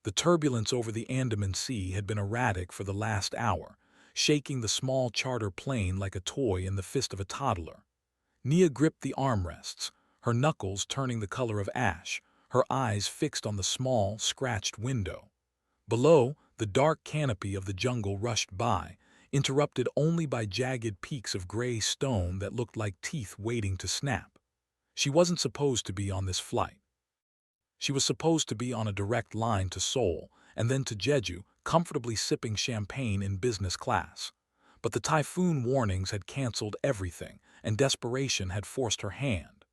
The turbulence over the Andaman Sea had been erratic for the last hour, shaking the small charter plane like a toy in the fist of a toddler. Nia gripped the armrests, her knuckles turning the color of ash, her eyes fixed on the small, scratched window. Below, the dark canopy of the jungle rushed by, interrupted only by jagged peaks of gray stone that looked like teeth waiting to snap. She wasn't supposed to be on this flight. She was supposed to be on a direct line to Seoul, and then to Jeju, comfortably sipping champagne in business class. But the typhoon warnings had canceled everything, and desperation had forced her hand.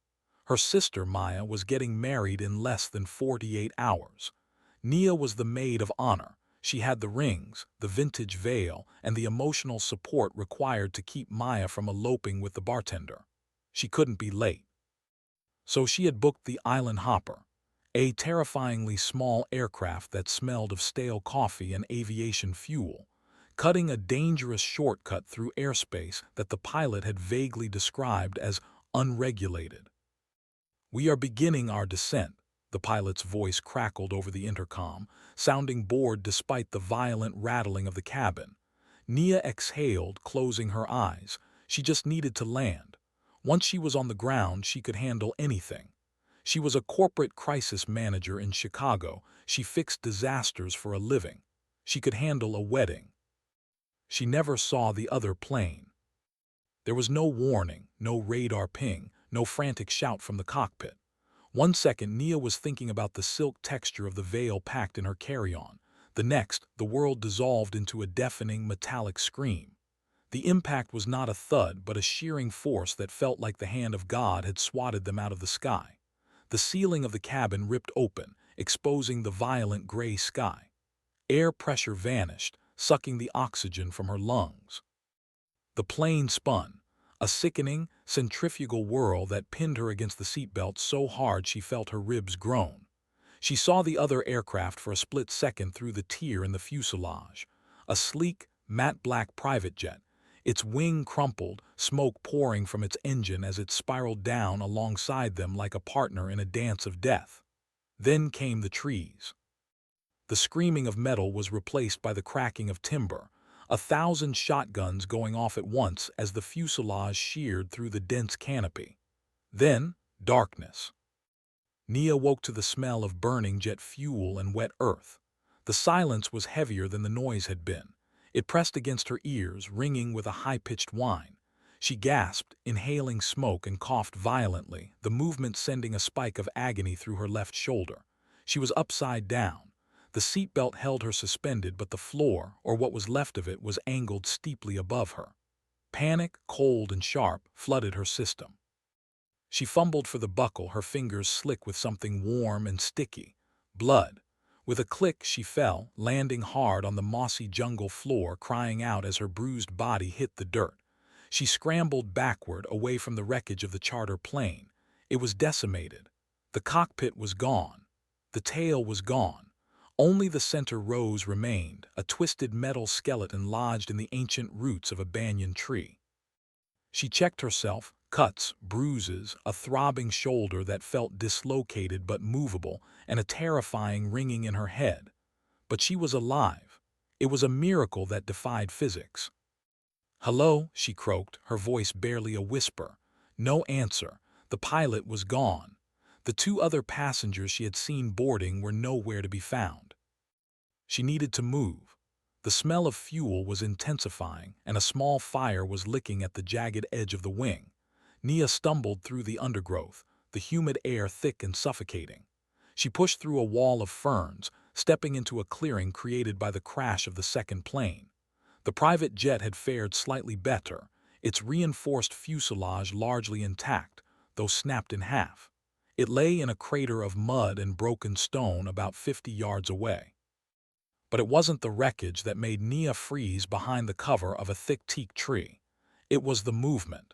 Her sister, Maya, was getting married in less than 48 hours. Nia was the maid of honor. She had the rings, the vintage veil, and the emotional support required to keep Maya from eloping with the bartender. She couldn't be late. So she had booked the Island Hopper, a terrifyingly small aircraft that smelled of stale coffee and aviation fuel, cutting a dangerous shortcut through airspace that the pilot had vaguely described as unregulated. "We are beginning our descent," the pilot's voice crackled over the intercom, sounding bored despite the violent rattling of the cabin. Nia exhaled, closing her eyes. She just needed to land. Once she was on the ground, she could handle anything. She was a corporate crisis manager in Chicago. She fixed disasters for a living. She could handle a wedding. She never saw the other plane. There was no warning, no radar ping, no frantic shout from the cockpit. One second, Nia was thinking about the silk texture of the veil packed in her carry-on. The next, the world dissolved into a deafening, metallic scream. The impact was not a thud, but a shearing force that felt like the hand of God had swatted them out of the sky. The ceiling of the cabin ripped open, exposing the violent gray sky. Air pressure vanished, sucking the oxygen from her lungs. The plane spun, a sickening, centrifugal whirl that pinned her against the seatbelt so hard she felt her ribs groan. She saw the other aircraft for a split second through the tear in the fuselage. A sleek, matte black private jet, its wing crumpled, smoke pouring from its engine as it spiraled down alongside them like a partner in a dance of death. Then came the trees. The screaming of metal was replaced by the cracking of timber, 1,000 shotguns going off at once as the fuselage sheared through the dense canopy. Then, darkness. Nia woke to the smell of burning jet fuel and wet earth. The silence was heavier than the noise had been. It pressed against her ears, ringing with a high-pitched whine. She gasped, inhaling smoke, and coughed violently, the movement sending a spike of agony through her left shoulder. She was upside down. The seatbelt held her suspended, but the floor, or what was left of it, was angled steeply above her. Panic, cold and sharp, flooded her system. She fumbled for the buckle, her fingers slick with something warm and sticky. Blood. With a click, she fell, landing hard on the mossy jungle floor, crying out as her bruised body hit the dirt. She scrambled backward, away from the wreckage of the charter plane. It was decimated. The cockpit was gone. The tail was gone. Only the center rose remained, a twisted metal skeleton lodged in the ancient roots of a banyan tree. She checked herself, cuts, bruises, a throbbing shoulder that felt dislocated but movable, and a terrifying ringing in her head. But she was alive. It was a miracle that defied physics. "Hello," she croaked, her voice barely a whisper. No answer. The pilot was gone. The two other passengers she had seen boarding were nowhere to be found. She needed to move. The smell of fuel was intensifying, and a small fire was licking at the jagged edge of the wing. Nia stumbled through the undergrowth, the humid air thick and suffocating. She pushed through a wall of ferns, stepping into a clearing created by the crash of the second plane. The private jet had fared slightly better, its reinforced fuselage largely intact, though snapped in half. It lay in a crater of mud and broken stone about 50 yards away. But it wasn't the wreckage that made Nia freeze behind the cover of a thick teak tree. It was the movement.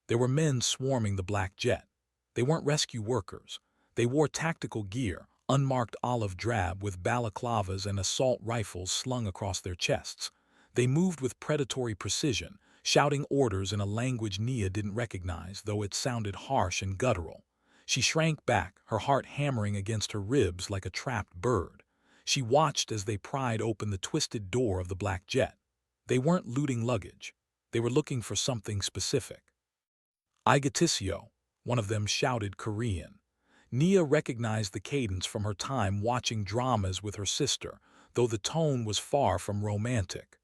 There were men swarming the black jet. They weren't rescue workers. They wore tactical gear, unmarked olive drab with balaclavas and assault rifles slung across their chests. They moved with predatory precision, shouting orders in a language Nia didn't recognize, though it sounded harsh and guttural. She shrank back, her heart hammering against her ribs like a trapped bird. She watched as they pried open the twisted door of the black jet. They weren't looting luggage. They were looking for something specific. "Igatisio," one of them shouted Korean. Nia recognized the cadence from her time watching dramas with her sister, though the tone was far from romantic.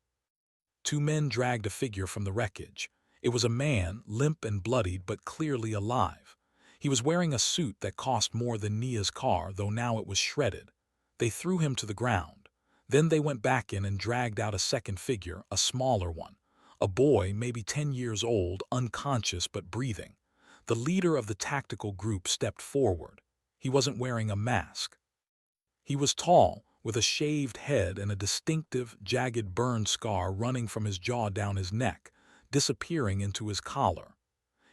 Two men dragged a figure from the wreckage. It was a man, limp and bloodied but clearly alive. He was wearing a suit that cost more than Nia's car, though now it was shredded. They threw him to the ground. Then they went back in and dragged out a second figure, a smaller one. A boy, maybe 10 years old, unconscious but breathing. The leader of the tactical group stepped forward. He wasn't wearing a mask. He was tall, with a shaved head and a distinctive, jagged burn scar running from his jaw down his neck, disappearing into his collar.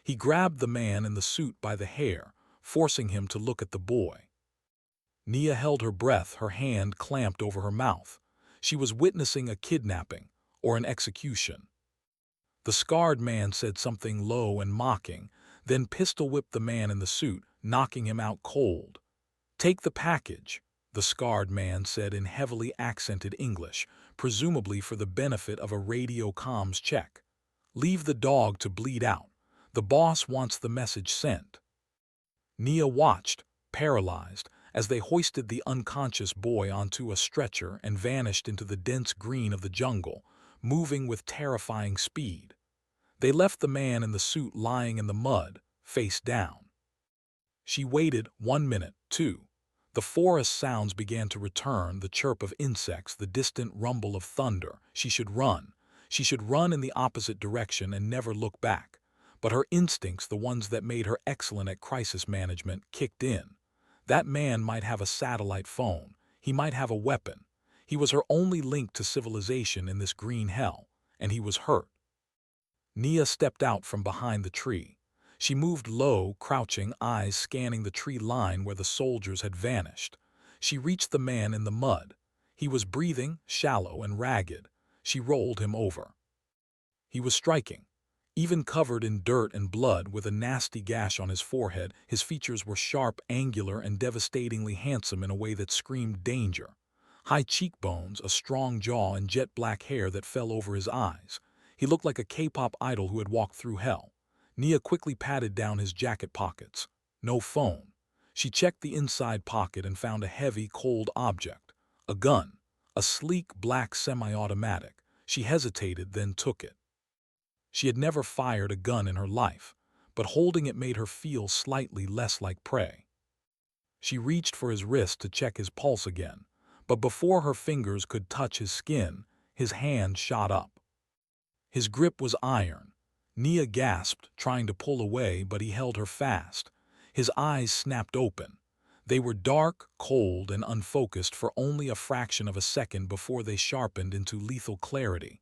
He grabbed the man in the suit by the hair, forcing him to look at the boy. Nia held her breath, her hand clamped over her mouth. She was witnessing a kidnapping, or an execution. The scarred man said something low and mocking, then pistol-whipped the man in the suit, knocking him out cold. "Take the package," the scarred man said in heavily accented English, presumably for the benefit of a radio comms check. "Leave the dog to bleed out. The boss wants the message sent." Nia watched, paralyzed, as they hoisted the unconscious boy onto a stretcher and vanished into the dense green of the jungle, moving with terrifying speed. They left the man in the suit lying in the mud, face down. She waited 1 minute, 2. The forest sounds began to return, the chirp of insects, the distant rumble of thunder. She should run. She should run in the opposite direction and never look back. But her instincts, the ones that made her excellent at crisis management, kicked in. That man might have a satellite phone. He might have a weapon. He was her only link to civilization in this green hell, and he was hurt. Nia stepped out from behind the tree. She moved low, crouching, eyes scanning the tree line where the soldiers had vanished. She reached the man in the mud. He was breathing, shallow and ragged. She rolled him over. He was striking. Even covered in dirt and blood, with a nasty gash on his forehead, his features were sharp, angular, and devastatingly handsome in a way that screamed danger. High cheekbones, a strong jaw, and jet black hair that fell over his eyes. He looked like a K-pop idol who had walked through hell. Nia quickly patted down his jacket pockets. No phone. She checked the inside pocket and found a heavy, cold object. A gun. A sleek, black semi-automatic. She hesitated, then took it. She had never fired a gun in her life, but holding it made her feel slightly less like prey. She reached for his wrist to check his pulse again, but before her fingers could touch his skin, his hand shot up. His grip was iron. Nia gasped, trying to pull away, but he held her fast. His eyes snapped open. They were dark, cold, and unfocused for only a fraction of a second before they sharpened into lethal clarity.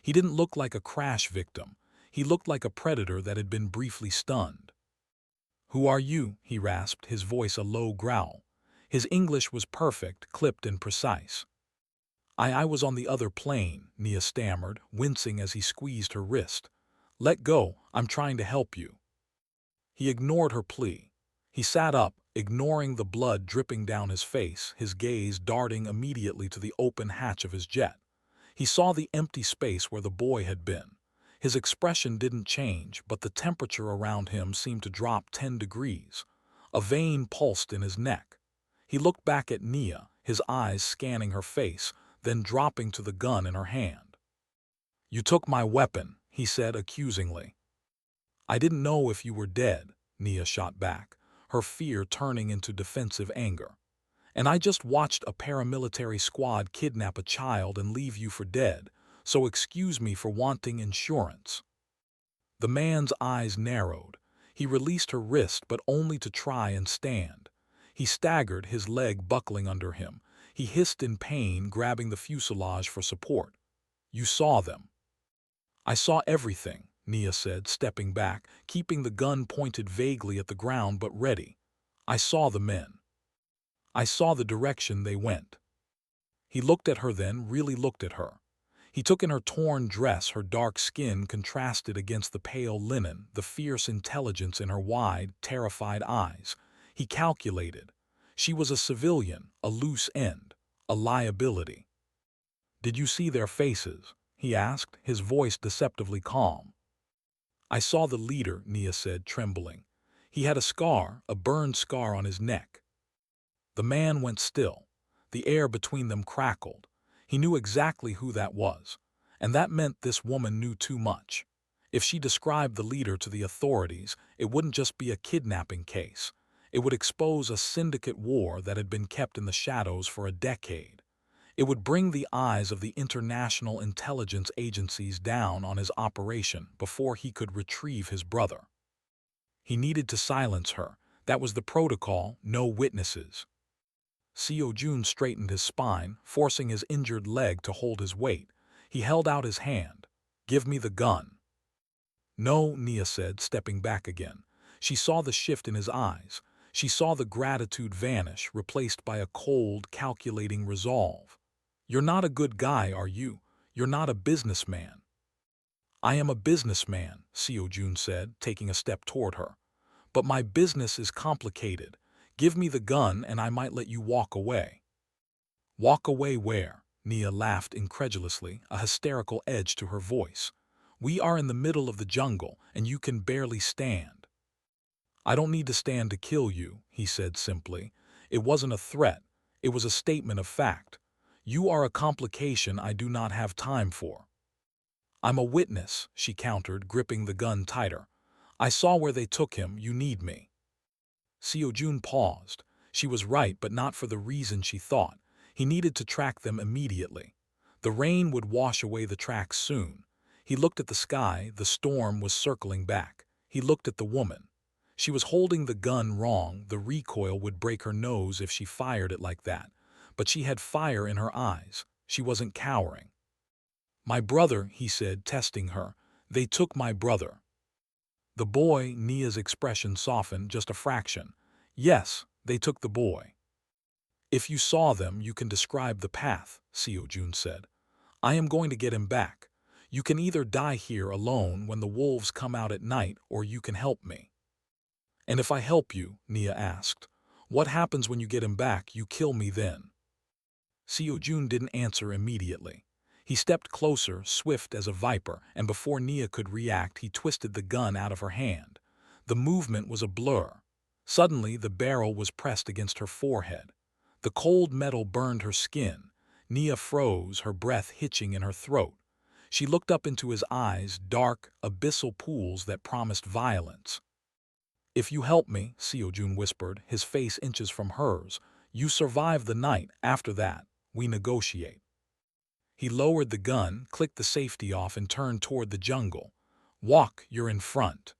He didn't look like a crash victim. He looked like a predator that had been briefly stunned. "Who are you?" he rasped, his voice a low growl. His English was perfect, clipped and precise. I was on the other plane," Nia stammered, wincing as he squeezed her wrist. "Let go, I'm trying to help you." He ignored her plea. He sat up, ignoring the blood dripping down his face, his gaze darting immediately to the open hatch of his jet. He saw the empty space where the boy had been. His expression didn't change, but the temperature around him seemed to drop 10 degrees. A vein pulsed in his neck. He looked back at Nia, his eyes scanning her face, then dropping to the gun in her hand. "You took my weapon," he said accusingly. "I didn't know if you were dead," Nia shot back, her fear turning into defensive anger. "And I just watched a paramilitary squad kidnap a child and leave you for dead, so excuse me for wanting insurance." The man's eyes narrowed. He released her wrist, but only to try and stand. He staggered, his leg buckling under him. He hissed in pain, grabbing the fuselage for support. "You saw them." "I saw everything," Nia said, stepping back, keeping the gun pointed vaguely at the ground but ready. "I saw the men. I saw the direction they went." He looked at her then, really looked at her. He took in her torn dress, her dark skin contrasted against the pale linen, the fierce intelligence in her wide, terrified eyes. He calculated. She was a civilian, a loose end. a liability. "Did you see their faces?" he asked, his voice deceptively calm. "I saw the leader," Nia said, trembling. "He had a scar, a burned scar on his neck." The man went still. The air between them crackled. He knew exactly who that was, and that meant this woman knew too much. If she described the leader to the authorities, it wouldn't just be a kidnapping case. It would expose a syndicate war that had been kept in the shadows for a decade. It would bring the eyes of the international intelligence agencies down on his operation before he could retrieve his brother. He needed to silence her. That was the protocol, no witnesses. Seo-joon straightened his spine, forcing his injured leg to hold his weight. He held out his hand. "Give me the gun." "No," Nia said, stepping back again. She saw the shift in his eyes. She saw the gratitude vanish, replaced by a cold, calculating resolve. "You're not a good guy, are you? You're not a businessman." "I am a businessman," Seo-joon said, taking a step toward her. "But my business is complicated. Give me the gun and I might let you walk away." "Walk away where?" Nia laughed incredulously, a hysterical edge to her voice. "We are in the middle of the jungle, and you can barely stand." "I don't need to stand to kill you," he said simply. It wasn't a threat. It was a statement of fact. "You are a complication I do not have time for." "I'm a witness," she countered, gripping the gun tighter. "I saw where they took him. You need me." Seo-joon paused. She was right, but not for the reason she thought. He needed to track them immediately. The rain would wash away the tracks soon. He looked at the sky. The storm was circling back. He looked at the woman. She was holding the gun wrong. The recoil would break her nose if she fired it like that. But she had fire in her eyes. She wasn't cowering. "My brother," he said, testing her. "They took my brother." "The boy," Nia's expression softened just a fraction. "Yes, they took the boy." "If you saw them, you can describe the path," Seo-joon said. "I am going to get him back. You can either die here alone when the wolves come out at night, or you can help me." "And if I help you," Nia asked, "what happens when you get him back? You kill me then?" Seo-joon didn't answer immediately. He stepped closer, swift as a viper, and before Nia could react, he twisted the gun out of her hand. The movement was a blur. Suddenly, the barrel was pressed against her forehead. The cold metal burned her skin. Nia froze, her breath hitching in her throat. She looked up into his eyes, dark, abyssal pools that promised violence. "If you help me," Seo-joon whispered, his face inches from hers, "you survive the night. After that, we negotiate." He lowered the gun, clicked the safety off, and turned toward the jungle. "Walk, you're in front."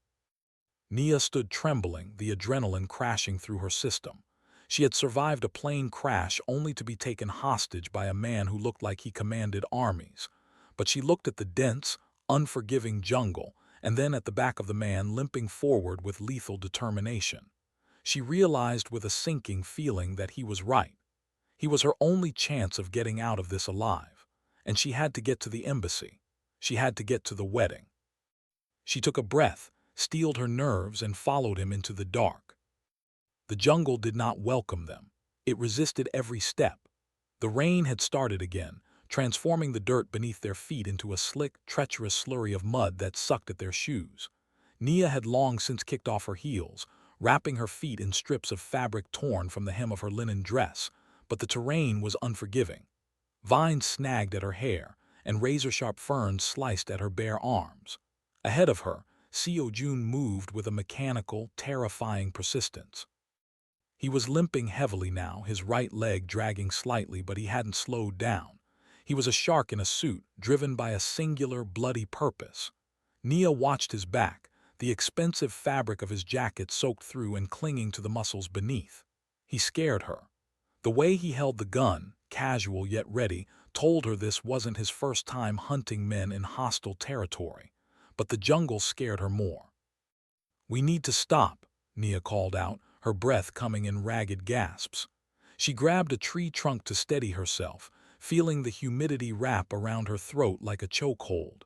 Nia stood trembling, the adrenaline crashing through her system. She had survived a plane crash only to be taken hostage by a man who looked like he commanded armies. But she looked at the dense, unforgiving jungle, and then at the back of the man limping forward with lethal determination. She realized with a sinking feeling that he was right. He was her only chance of getting out of this alive. And she had to get to the embassy. She had to get to the wedding. She took a breath, steeled her nerves, and followed him into the dark. The jungle did not welcome them. It resisted every step. The rain had started again, transforming the dirt beneath their feet into a slick, treacherous slurry of mud that sucked at their shoes. Nia had long since kicked off her heels, wrapping her feet in strips of fabric torn from the hem of her linen dress, but the terrain was unforgiving. Vines snagged at her hair, and razor-sharp ferns sliced at her bare arms. Ahead of her, Seo-joon moved with a mechanical, terrifying persistence. He was limping heavily now, his right leg dragging slightly, but he hadn't slowed down. He was a shark in a suit, driven by a singular, bloody purpose. Nia watched his back, the expensive fabric of his jacket soaked through and clinging to the muscles beneath. He scared her. The way he held the gun, casual yet ready, told her this wasn't his first time hunting men in hostile territory. But the jungle scared her more. "We need to stop," Nia called out, her breath coming in ragged gasps. She grabbed a tree trunk to steady herself, feeling the humidity wrap around her throat like a chokehold.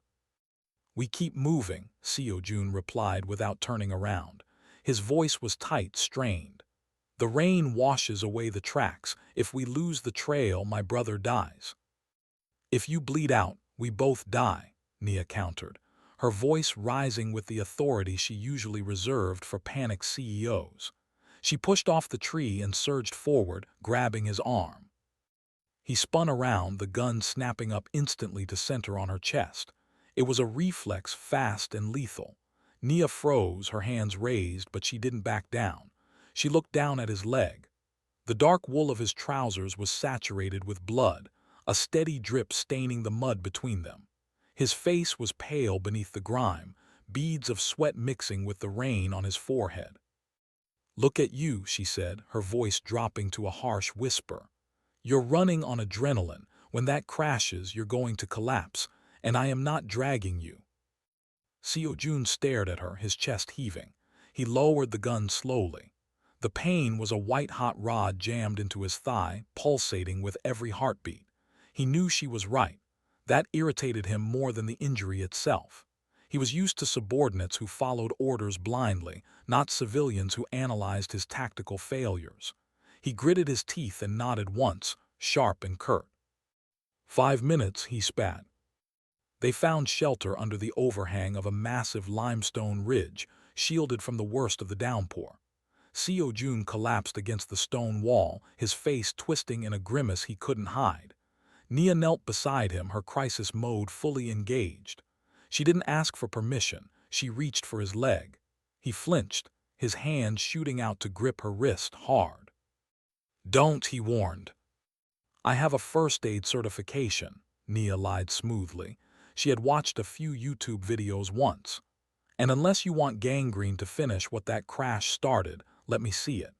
"We keep moving," Seo-joon replied without turning around. His voice was tight, strained. The rain washes away the tracks. If we lose the trail, my brother dies. If you bleed out, we both die, Nia countered, her voice rising with the authority she usually reserved for panicked CEOs. She pushed off the tree and surged forward, grabbing his arm. He spun around, the gun snapping up instantly to center on her chest. It was a reflex, fast and lethal. Nia froze, her hands raised, but she didn't back down. She looked down at his leg. The dark wool of his trousers was saturated with blood, a steady drip staining the mud between them. His face was pale beneath the grime, beads of sweat mixing with the rain on his forehead. "Look at you," she said, her voice dropping to a harsh whisper. "You're running on adrenaline. When that crashes, you're going to collapse, and I am not dragging you." Seo-joon stared at her, his chest heaving. He lowered the gun slowly. The pain was a white-hot rod jammed into his thigh, pulsating with every heartbeat. He knew she was right. That irritated him more than the injury itself. He was used to subordinates who followed orders blindly, not civilians who analyzed his tactical failures. He gritted his teeth and nodded once, sharp and curt. "5 minutes," he spat. They found shelter under the overhang of a massive limestone ridge, shielded from the worst of the downpour. Seo-joon collapsed against the stone wall, his face twisting in a grimace he couldn't hide. Nia knelt beside him, her crisis mode fully engaged. She didn't ask for permission, she reached for his leg. He flinched, his hand shooting out to grip her wrist hard. "Don't," he warned. "I have a first aid certification," Nia lied smoothly. She had watched a few YouTube videos once. "And unless you want gangrene to finish what that crash started, let me see it."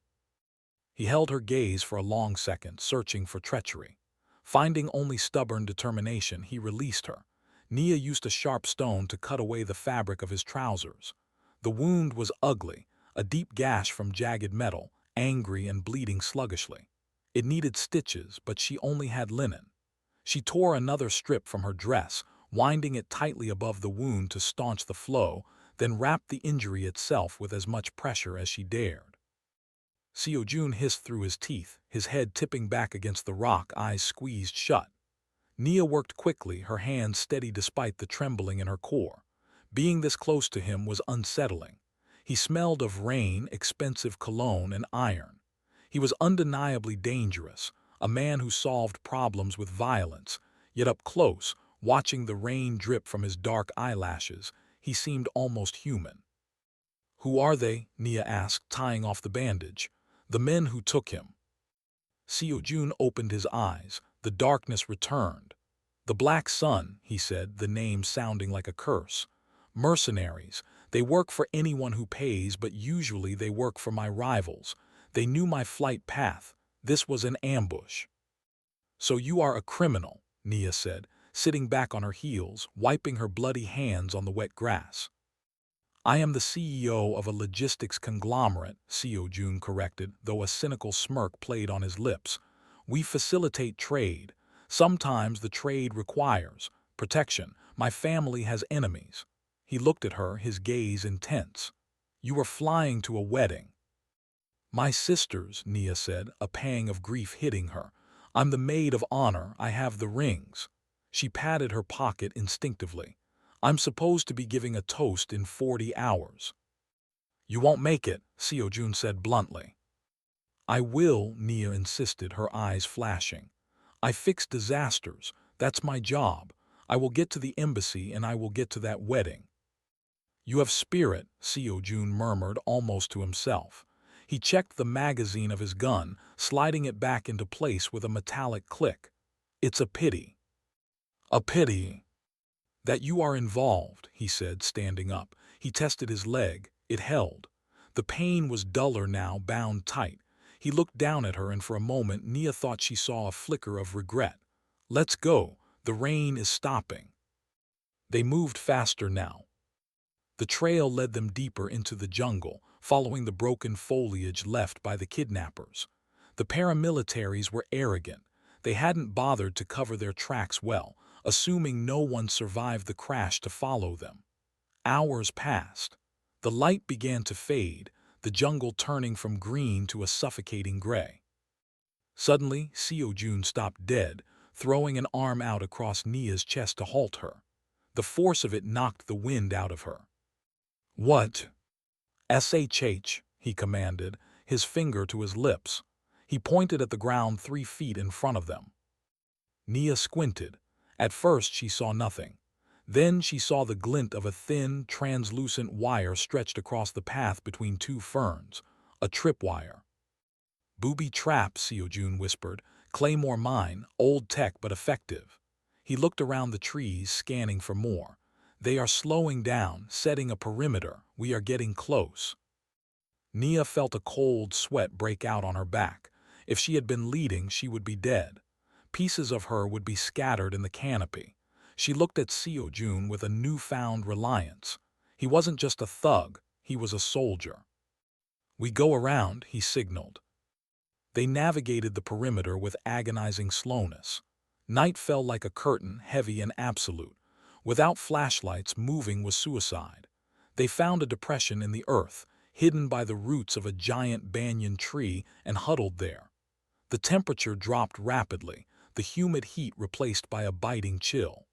He held her gaze for a long second, searching for treachery. Finding only stubborn determination, he released her. Nia used a sharp stone to cut away the fabric of his trousers. The wound was ugly, a deep gash from jagged metal, angry and bleeding sluggishly. It needed stitches, but she only had linen. She tore another strip from her dress, winding it tightly above the wound to staunch the flow, then wrapped the injury itself with as much pressure as she dared. Seo-joon hissed through his teeth, his head tipping back against the rock, eyes squeezed shut. Nia worked quickly, her hands steady despite the trembling in her core. Being this close to him was unsettling. He smelled of rain, expensive cologne, and iron. He was undeniably dangerous, a man who solved problems with violence, yet up close, watching the rain drip from his dark eyelashes, he seemed almost human. "Who are they?" Nia asked, tying off the bandage. "The men who took him." Seo-joon opened his eyes. The darkness returned. "The Black Sun," he said, the name sounding like a curse. "Mercenaries. They work for anyone who pays, but usually they work for my rivals. They knew my flight path. This was an ambush." "So you are a criminal," Nia said, sitting back on her heels, wiping her bloody hands on the wet grass. "I am the CEO of a logistics conglomerate," Seo-joon corrected, though a cynical smirk played on his lips. "We facilitate trade. Sometimes the trade requires protection. My family has enemies." He looked at her, his gaze intense. "You are flying to a wedding." "My sisters," Nia said, a pang of grief hitting her. "I'm the maid of honor. I have the rings." She patted her pocket instinctively. "I'm supposed to be giving a toast in 40 hours. "You won't make it," Seo-joon said bluntly. "I will," Nia insisted, her eyes flashing. "I fix disasters. That's my job. I will get to the embassy and I will get to that wedding." "You have spirit," Seo-joon murmured almost to himself. He checked the magazine of his gun, sliding it back into place with a metallic click. "It's a pity." "A pity." "That you are involved," he said, standing up. He tested his leg. It held. The pain was duller now, bound tight. He looked down at her, and for a moment Nia thought she saw a flicker of regret. "Let's go. The rain is stopping." They moved faster now. The trail led them deeper into the jungle, following the broken foliage left by the kidnappers. The paramilitaries were arrogant. They hadn't bothered to cover their tracks well, assuming no one survived the crash to follow them. Hours passed. The light began to fade. the jungle turning from green to a suffocating gray. Suddenly, Seo-joon stopped dead, throwing an arm out across Nia's chest to halt her. The force of it knocked the wind out of her. "What?" "SHH," he commanded, his finger to his lips. He pointed at the ground 3 feet in front of them. Nia squinted. At first she saw nothing. Then she saw the glint of a thin, translucent wire stretched across the path between 2 ferns, a tripwire. "Booby trap," Seo-joon whispered. "Claymore mine, old tech but effective." He looked around the trees, scanning for more. "They are slowing down, setting a perimeter. We are getting close." Nia felt a cold sweat break out on her back. If she had been leading, she would be dead. Pieces of her would be scattered in the canopy. She looked at Seo-joon with a newfound reliance. He wasn't just a thug, he was a soldier. "We go around," he signaled. They navigated the perimeter with agonizing slowness. Night fell like a curtain, heavy and absolute. Without flashlights, moving was suicide. They found a depression in the earth, hidden by the roots of a giant banyan tree, and huddled there. The temperature dropped rapidly, the humid heat replaced by a biting chill.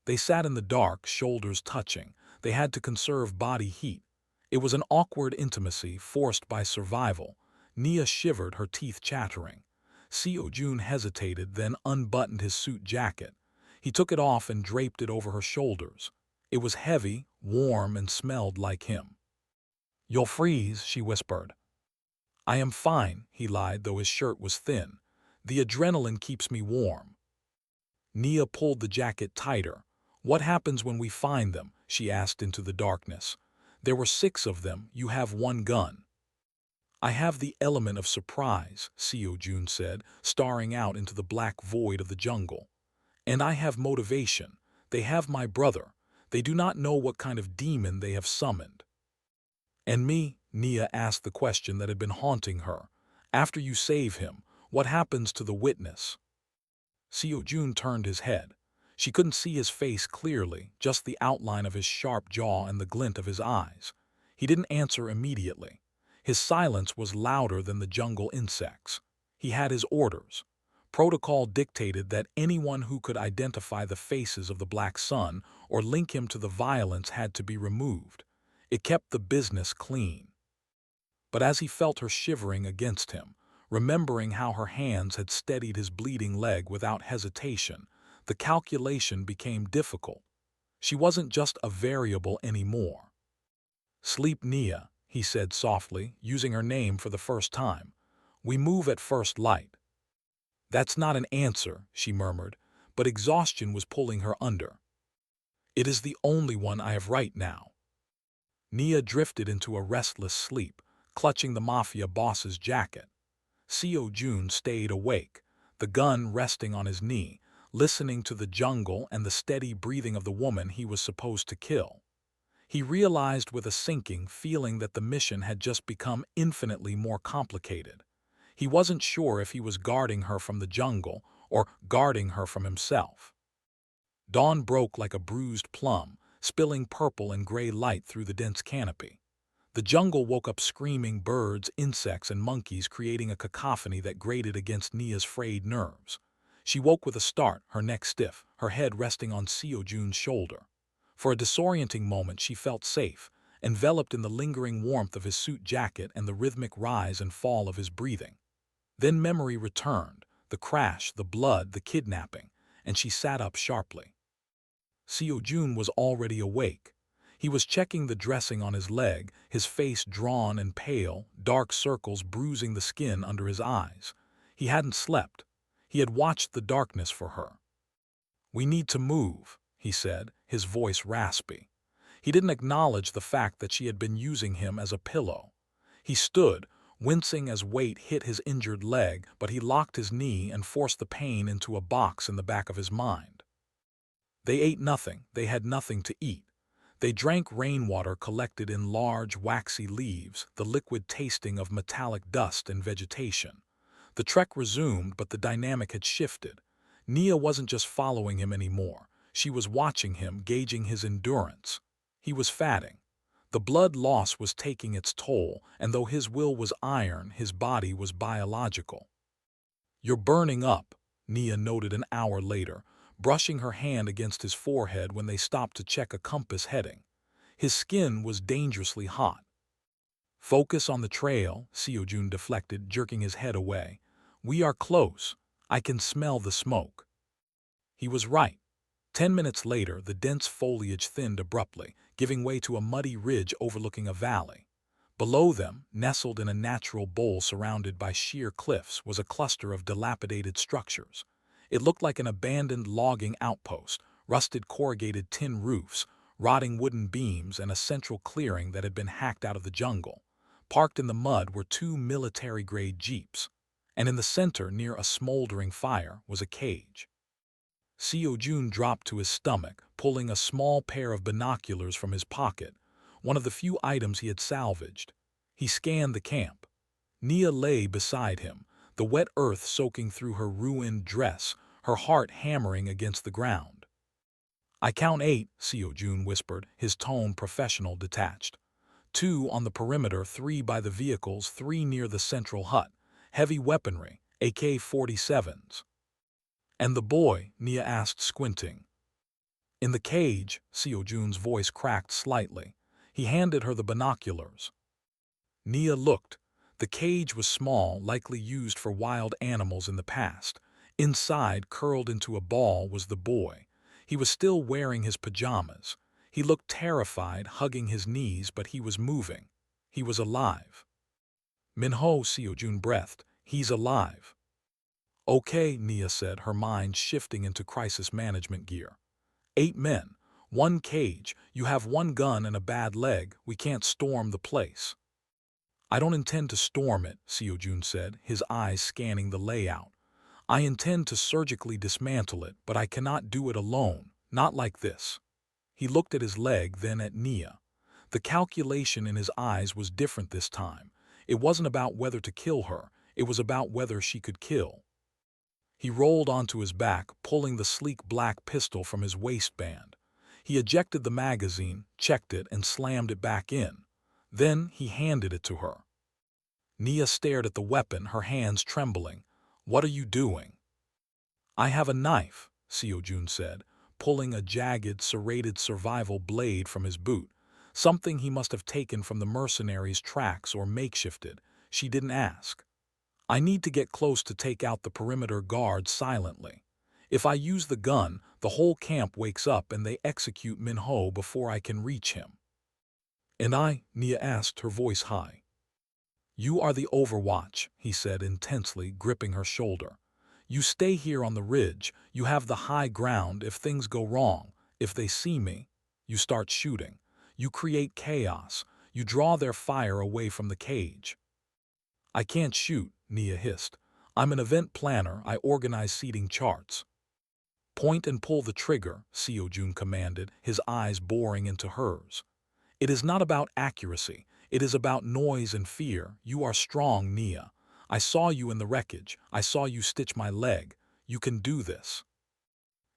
They sat in the dark, shoulders touching. They had to conserve body heat. It was an awkward intimacy forced by survival. Nia shivered, her teeth chattering. Seo-joon hesitated, then unbuttoned his suit jacket. He took it off and draped it over her shoulders. It was heavy, warm, and smelled like him. "You'll freeze," she whispered. "I am fine," he lied, though his shirt was thin. "The adrenaline keeps me warm." Nia pulled the jacket tighter. "What happens when we find them?" she asked into the darkness. "There were 6 of them. You have 1 gun." "I have the element of surprise," Seo-joon said, staring out into the black void of the jungle. "And I have motivation. They have my brother. They do not know what kind of demon they have summoned." "And me?" Nia asked the question that had been haunting her. "After you save him, what happens to the witness?" Seo-joon turned his head. She couldn't see his face clearly, just the outline of his sharp jaw and the glint of his eyes. He didn't answer immediately. His silence was louder than the jungle insects. He had his orders. Protocol dictated that anyone who could identify the faces of the Black Sun or link him to the violence had to be removed. It kept the business clean. But as he felt her shivering against him, remembering how her hands had steadied his bleeding leg without hesitation, the calculation became difficult. She wasn't just a variable anymore. "Sleep, Nia," he said softly, using her name for the first time. "We move at first light." "That's not an answer," she murmured, but exhaustion was pulling her under. "It is the only one I have right now." Nia drifted into a restless sleep, clutching the Mafia Boss's jacket. Seo-joon stayed awake, the gun resting on his knee, listening to the jungle and the steady breathing of the woman he was supposed to kill. He realized with a sinking feeling that the mission had just become infinitely more complicated. He wasn't sure if he was guarding her from the jungle or guarding her from himself. Dawn broke like a bruised plum, spilling purple and gray light through the dense canopy. The jungle woke up screaming, birds, insects, and monkeys, creating a cacophony that grated against Nia's frayed nerves. She woke with a start, her neck stiff, her head resting on Seo-joon's shoulder. For a disorienting moment she felt safe, enveloped in the lingering warmth of his suit jacket and the rhythmic rise and fall of his breathing. Then memory returned, the crash, the blood, the kidnapping, and she sat up sharply. Seo-joon was already awake. He was checking the dressing on his leg, his face drawn and pale, dark circles bruising the skin under his eyes. He hadn't slept. He had watched the darkness for her. "We need to move," he said, his voice raspy. He didn't acknowledge the fact that she had been using him as a pillow. He stood, wincing as weight hit his injured leg, but he locked his knee and forced the pain into a box in the back of his mind. They ate nothing, they had nothing to eat. They drank rainwater collected in large, waxy leaves, the liquid tasting of metallic dust and vegetation. The trek resumed, but the dynamic had shifted. Nia wasn't just following him anymore. She was watching him, gauging his endurance. He was fatting. The blood loss was taking its toll, and though his will was iron, his body was biological. "You're burning up," Nia noted an hour later, brushing her hand against his forehead when they stopped to check a compass heading. His skin was dangerously hot. "Focus on the trail," Seo-joon deflected, jerking his head away. "We are close. I can smell the smoke." He was right. 10 minutes later, the dense foliage thinned abruptly, giving way to a muddy ridge overlooking a valley. Below them, nestled in a natural bowl surrounded by sheer cliffs, was a cluster of dilapidated structures. It looked like an abandoned logging outpost, rusted corrugated tin roofs, rotting wooden beams, and a central clearing that had been hacked out of the jungle. Parked in the mud were two military-grade jeeps, and in the center, near a smoldering fire, was a cage. Seo-joon dropped to his stomach, pulling a small pair of binoculars from his pocket, one of the few items he had salvaged. He scanned the camp. Nia lay beside him, the wet earth soaking through her ruined dress, her heart hammering against the ground. "I count 8, Seo-joon whispered, his tone professional detached. 2 on the perimeter, 3 by the vehicles, 3 near the central hut. Heavy weaponry, AK-47s. "And the boy?" Nia asked, squinting. "In the cage," Seo-joon's voice cracked slightly. He handed her the binoculars. Nia looked. The cage was small, likely used for wild animals in the past. Inside, curled into a ball, was the boy. He was still wearing his pajamas. He looked terrified, hugging his knees, but he was moving. He was alive. "Minho," Seo-joon breathed. "He's alive." "Okay," Nia said, her mind shifting into crisis management gear. 8 men, 1 cage, you have 1 gun and a bad leg, we can't storm the place." "I don't intend to storm it," Seo-joon said, his eyes scanning the layout. "I intend to surgically dismantle it, but I cannot do it alone, not like this." He looked at his leg, then at Nia. The calculation in his eyes was different this time. It wasn't about whether to kill her, it was about whether she could kill. He rolled onto his back, pulling the sleek black pistol from his waistband. He ejected the magazine, checked it, and slammed it back in. Then he handed it to her. Nia stared at the weapon, her hands trembling. "What are you doing?" "I have a knife," Seo-joon said, pulling a jagged, serrated survival blade from his boot. Something he must have taken from the mercenaries' tracks or makeshifted. She didn't ask. "I need to get close to take out the perimeter guard silently. If I use the gun, the whole camp wakes up and they execute Minho before I can reach him." "And I?" Nia asked, her voice high. "You are the Overwatch," he said intensely, gripping her shoulder. "You stay here on the ridge, you have the high ground. If things go wrong, if they see me, you start shooting. You create chaos, you draw their fire away from the cage." "I can't shoot," Nia hissed. "I'm an event planner, I organize seating charts." "Point and pull the trigger," Seo-joon commanded, his eyes boring into hers. "It is not about accuracy, it is about noise and fear. You are strong, Nia. I saw you in the wreckage, I saw you stitch my leg. You can do this."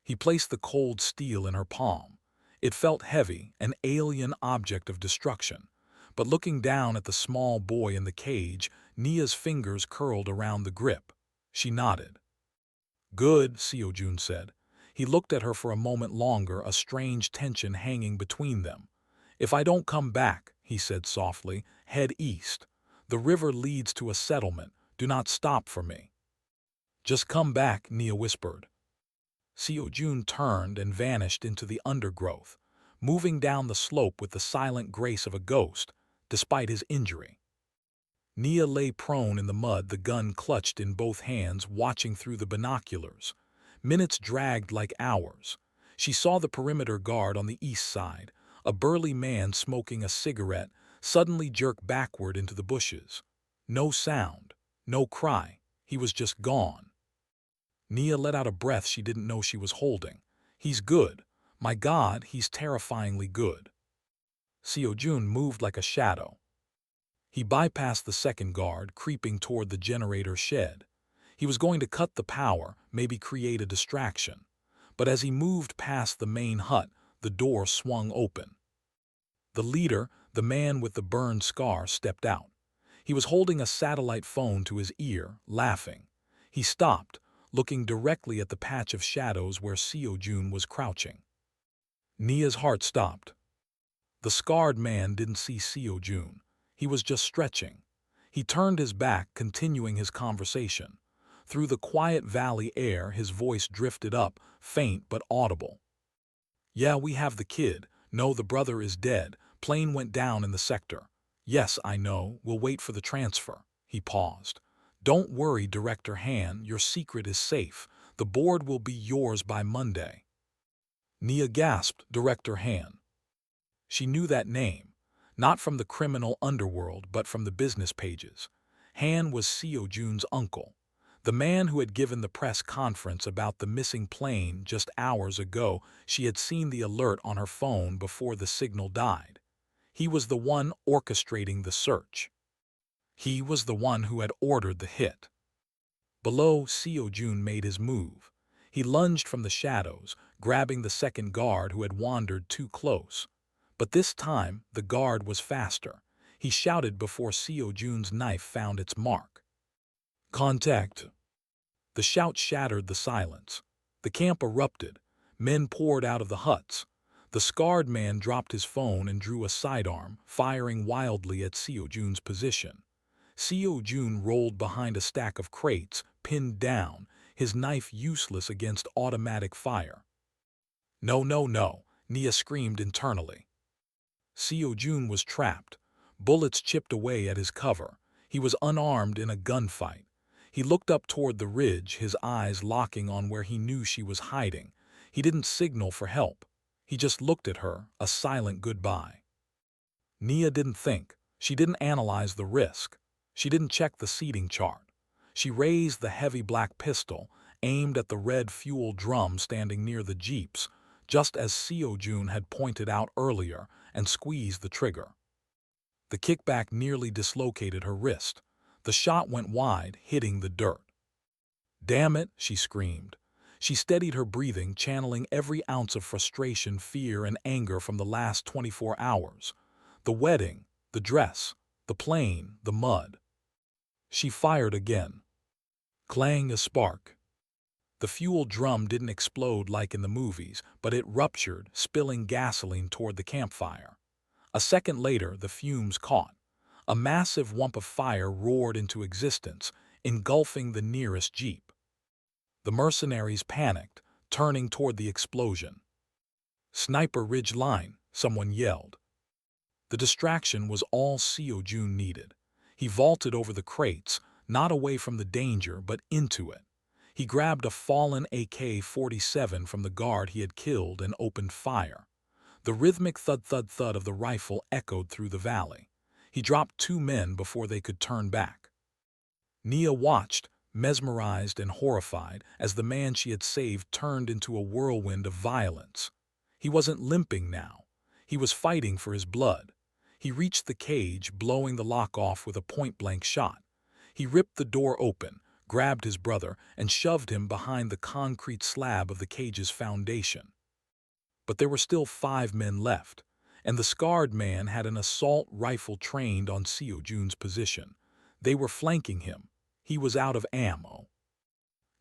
He placed the cold steel in her palm. It felt heavy, an alien object of destruction. But looking down at the small boy in the cage, Nia's fingers curled around the grip. She nodded. "Good," Seo-joon said. He looked at her for a moment longer, a strange tension hanging between them. "If I don't come back," he said softly, "head east. The river leads to a settlement. Do not stop for me." "Just come back," Nia whispered. Seo-joon turned and vanished into the undergrowth, moving down the slope with the silent grace of a ghost, despite his injury. Nia lay prone in the mud, the gun clutched in both hands, watching through the binoculars. Minutes dragged like hours. She saw the perimeter guard on the east side, a burly man smoking a cigarette, suddenly jerk backward into the bushes. No sound, no cry. He was just gone. Nia let out a breath she didn't know she was holding. "He's good. My God, he's terrifyingly good." Seo-joon moved like a shadow. He bypassed the second guard, creeping toward the generator shed. He was going to cut the power, maybe create a distraction. But as he moved past the main hut, the door swung open. The leader, The man with the burned scar stepped out. He was holding a satellite phone to his ear, laughing. He stopped, looking directly at the patch of shadows where Seo-joon was crouching. Nia's heart stopped. The scarred man didn't see Seo-joon. He was just stretching. He turned his back, continuing his conversation. Through the quiet valley air, his voice drifted up, faint but audible. "Yeah, we have the kid. No, the brother is dead. Plane went down in the sector. Yes, I know. We'll wait for the transfer." He paused. "Don't worry, Director Han. Your secret is safe. The board will be yours by Monday." Nia gasped. Director Han. She knew that name, not from the criminal underworld but from the business pages. Han was Seo-joon's uncle, the man who had given the press conference about the missing plane just hours ago. She had seen the alert on her phone before the signal died. He was the one orchestrating the search. He was the one who had ordered the hit. Below, Seo-joon made his move. He lunged from the shadows, grabbing the second guard who had wandered too close. But this time, the guard was faster. He shouted before Seo-joon's knife found its mark. "Contact!" The shout shattered the silence. The camp erupted. Men poured out of the huts. The scarred man dropped his phone and drew a sidearm, firing wildly at Seo-joon's position. Seo-joon rolled behind a stack of crates, pinned down, his knife useless against automatic fire. "No, no, no," Nia screamed internally. Seo-joon was trapped. Bullets chipped away at his cover. He was unarmed in a gunfight. He looked up toward the ridge, his eyes locking on where he knew she was hiding. He didn't signal for help. He just looked at her, a silent goodbye. Nia didn't think. She didn't analyze the risk. She didn't check the seating chart. She raised the heavy black pistol, aimed at the red fuel drum standing near the jeeps, just as Seo-joon had pointed out earlier, and squeezed the trigger. The kickback nearly dislocated her wrist. The shot went wide, hitting the dirt. "Damn it," she screamed. She steadied her breathing, channeling every ounce of frustration, fear, and anger from the last 24 hours. The wedding, the dress, the plane, the mud. She fired again. Clang, a spark. The fuel drum didn't explode like in the movies, but it ruptured, spilling gasoline toward the campfire. A second later, the fumes caught. A massive wump of fire roared into existence, engulfing the nearest jeep. The mercenaries panicked, turning toward the explosion. "Sniper Ridge Line," someone yelled. The distraction was all Seo-joon needed. He vaulted over the crates, not away from the danger, but into it. He grabbed a fallen AK-47 from the guard he had killed and opened fire. The rhythmic thud-thud-thud of the rifle echoed through the valley. He dropped 2 men before they could turn back. Nia watched, mesmerized and horrified, as the man she had saved turned into a whirlwind of violence. He wasn't limping now. He was fighting for his blood. He reached the cage, blowing the lock off with a point-blank shot. He ripped the door open, grabbed his brother, and shoved him behind the concrete slab of the cage's foundation. But there were still 5 men left, and the scarred man had an assault rifle trained on Seo-joon's position. They were flanking him. He was out of ammo.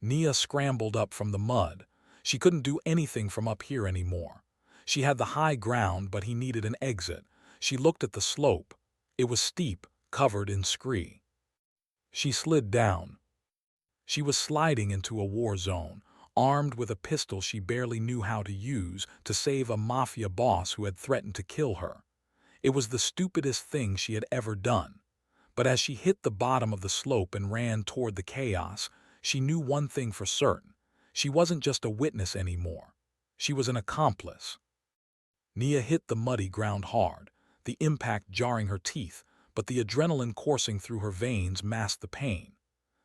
Nia scrambled up from the mud. She couldn't do anything from up here anymore. She had the high ground, but he needed an exit. She looked at the slope. It was steep, covered in scree. She slid down. She was sliding into a war zone, armed with a pistol she barely knew how to use to save a mafia boss who had threatened to kill her. It was the stupidest thing she had ever done. But as she hit the bottom of the slope and ran toward the chaos, she knew one thing for certain. She wasn't just a witness anymore. She was an accomplice. Nia hit the muddy ground hard, the impact jarring her teeth, but the adrenaline coursing through her veins masked the pain.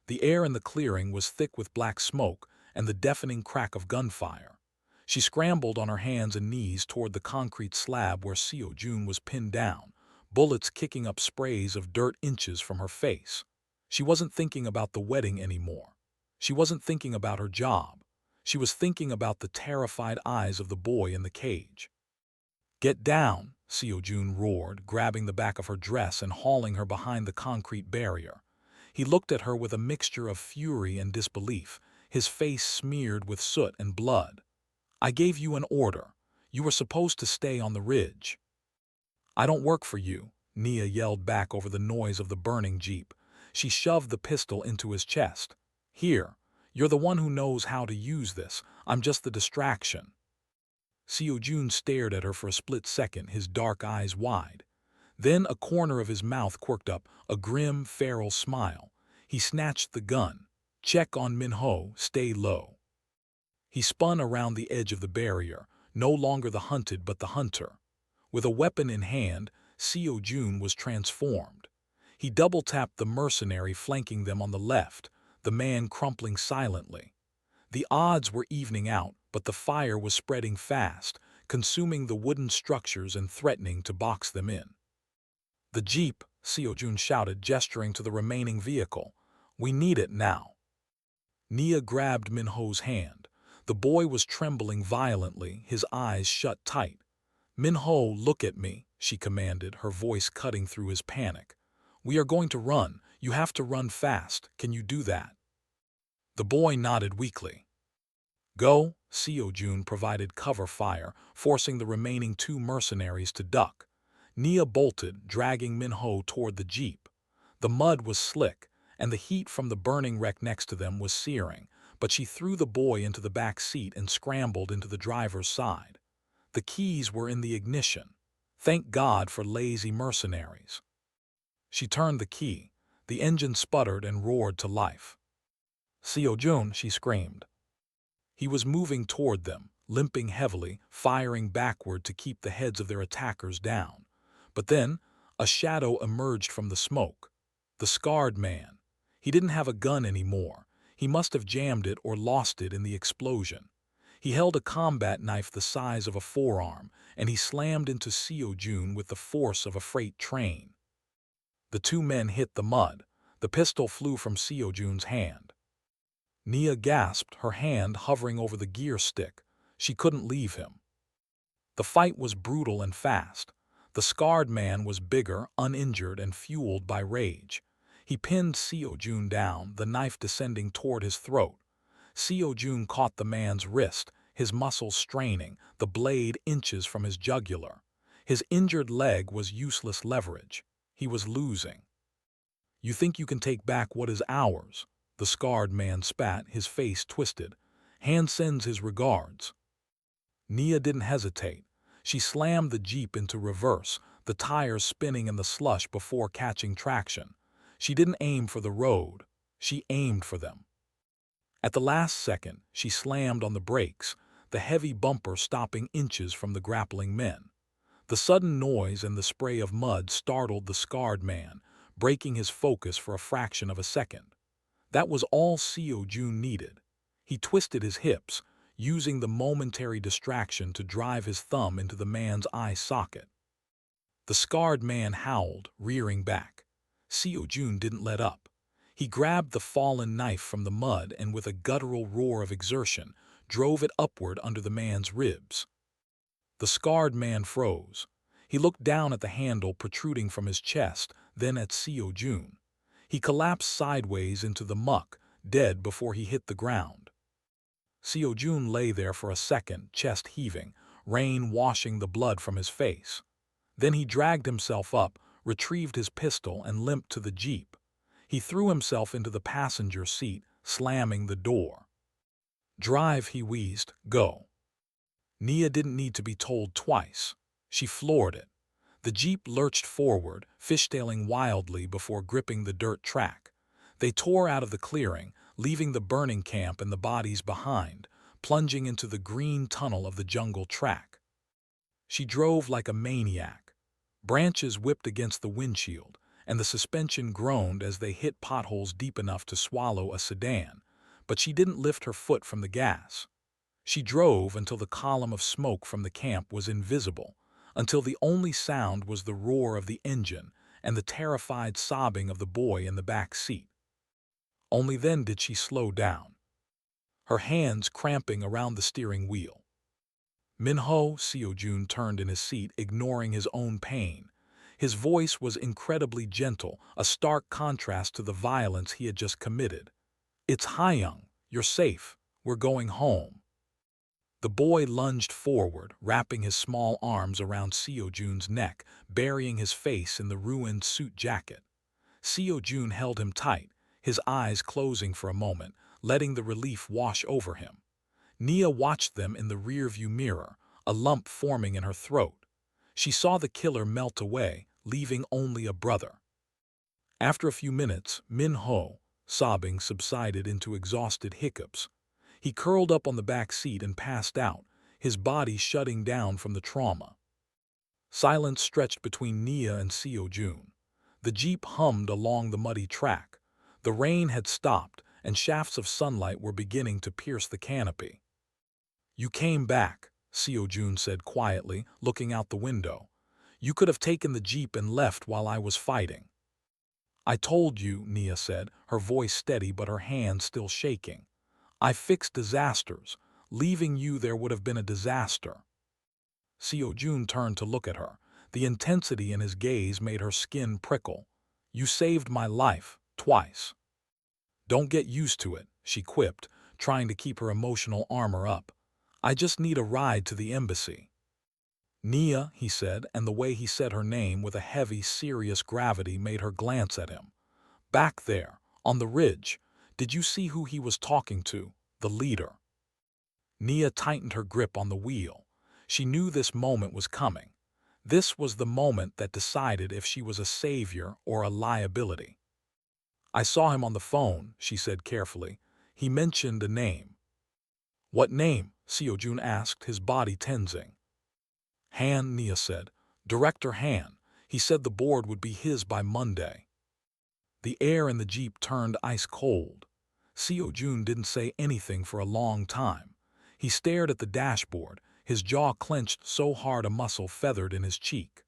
The air in the clearing was thick with black smoke and the deafening crack of gunfire. She scrambled on her hands and knees toward the concrete slab where Seo-joon was pinned down, bullets kicking up sprays of dirt inches from her face. She wasn't thinking about the wedding anymore. She wasn't thinking about her job. She was thinking about the terrified eyes of the boy in the cage. "Get down," Seo-joon roared, grabbing the back of her dress and hauling her behind the concrete barrier. He looked at her with a mixture of fury and disbelief, his face smeared with soot and blood. "I gave you an order. You were supposed to stay on the ridge." "I don't work for you," Nia yelled back over the noise of the burning jeep. She shoved the pistol into his chest. "Here, you're the one who knows how to use this. I'm just the distraction." Seo-joon stared at her for a split second, his dark eyes wide. Then a corner of his mouth quirked up, a grim, feral smile. He snatched the gun. "Check on Min-ho, stay low." He spun around the edge of the barrier, no longer the hunted but the hunter. With a weapon in hand, Seo-joon was transformed. He double-tapped the mercenary flanking them on the left, the man crumpling silently. The odds were evening out, but the fire was spreading fast, consuming the wooden structures and threatening to box them in. "The jeep," Seo-joon shouted, gesturing to the remaining vehicle. "We need it now." Nia grabbed Min-ho's hand. The boy was trembling violently, his eyes shut tight. "Min-ho, look at me," she commanded, her voice cutting through his panic. "We are going to run. You have to run fast. Can you do that?" The boy nodded weakly. "Go." Seo-joon provided cover fire, forcing the remaining two mercenaries to duck. Nia bolted, dragging Min-ho toward the jeep. The mud was slick, and the heat from the burning wreck next to them was searing, but she threw the boy into the back seat and scrambled into the driver's side. The keys were in the ignition. Thank God for lazy mercenaries. She turned the key. The engine sputtered and roared to life. "Seo-joon," she screamed. He was moving toward them, limping heavily, firing backward to keep the heads of their attackers down. But then, a shadow emerged from the smoke. The scarred man. He didn't have a gun anymore. He must have jammed it or lost it in the explosion. He held a combat knife the size of a forearm, and he slammed into Seo-joon with the force of a freight train. The two men hit the mud. The pistol flew from Seo-joon's hand. Nia gasped, her hand hovering over the gear stick. She couldn't leave him. The fight was brutal and fast. The scarred man was bigger, uninjured, and fueled by rage. He pinned Seo-joon down, the knife descending toward his throat. Seo-joon caught the man's wrist, his muscles straining, the blade inches from his jugular. His injured leg was useless leverage. He was losing. "You think you can take back what is ours?" The scarred man spat, his face twisted. "Hand sends his regards." Nia didn't hesitate. She slammed the jeep into reverse, the tires spinning in the slush before catching traction. She didn't aim for the road. She aimed for them. At the last second, she slammed on the brakes, the heavy bumper stopping inches from the grappling men. The sudden noise and the spray of mud startled the scarred man, breaking his focus for a fraction of a second. That was all Seo-joon needed. He twisted his hips, using the momentary distraction to drive his thumb into the man's eye socket. The scarred man howled, rearing back. Seo-joon didn't let up. He grabbed the fallen knife from the mud and with a guttural roar of exertion, drove it upward under the man's ribs. The scarred man froze. He looked down at the handle protruding from his chest, then at Seo-joon. He collapsed sideways into the muck, dead before he hit the ground. Seo-joon lay there for a second, chest heaving, rain washing the blood from his face. Then he dragged himself up, retrieved his pistol, and limped to the jeep. He threw himself into the passenger seat, slamming the door. "Drive," he wheezed. "Go." Nia didn't need to be told twice. She floored it. The jeep lurched forward, fishtailing wildly before gripping the dirt track. They tore out of the clearing, leaving the burning camp and the bodies behind, plunging into the green tunnel of the jungle track. She drove like a maniac. Branches whipped against the windshield, and the suspension groaned as they hit potholes deep enough to swallow a sedan, but she didn't lift her foot from the gas. She drove until the column of smoke from the camp was invisible, until the only sound was the roar of the engine and the terrified sobbing of the boy in the back seat. Only then did she slow down, her hands cramping around the steering wheel. Minho, Seo-joon turned in his seat, ignoring his own pain. His voice was incredibly gentle, a stark contrast to the violence he had just committed. "It's Hyung. You're safe. We're going home." The boy lunged forward, wrapping his small arms around Seo-joon's neck, burying his face in the ruined suit jacket. Seo-joon held him tight, his eyes closing for a moment, letting the relief wash over him. Nia watched them in the rearview mirror, a lump forming in her throat. She saw the killer melt away, leaving only a brother. After a few minutes, Min-ho, sobbing, subsided into exhausted hiccups. He curled up on the back seat and passed out, his body shutting down from the trauma. Silence stretched between Nia and Seo-joon. The jeep hummed along the muddy track. The rain had stopped, and shafts of sunlight were beginning to pierce the canopy. "You came back," Seo-joon said quietly, looking out the window. "You could have taken the jeep and left while I was fighting." "I told you," Nia said, her voice steady but her hands still shaking. "I fixed disasters. Leaving you there would have been a disaster." Seo-joon turned to look at her. The intensity in his gaze made her skin prickle. "You saved my life, twice." "Don't get used to it," she quipped, trying to keep her emotional armor up. "I just need a ride to the embassy." "Nia," he said, and the way he said her name with a heavy, serious gravity made her glance at him. "Back there, on the ridge, did you see who he was talking to? The leader?" Nia tightened her grip on the wheel. She knew this moment was coming. This was the moment that decided if she was a savior or a liability. "I saw him on the phone," she said carefully. "He mentioned a name." "What name?" Seo-joon asked, his body tensing. "Han," Nia said. "Director Han. He said the board would be his by Monday." The air in the jeep turned ice cold. Seo-joon didn't say anything for a long time. He stared at the dashboard, his jaw clenched so hard a muscle feathered in his cheek.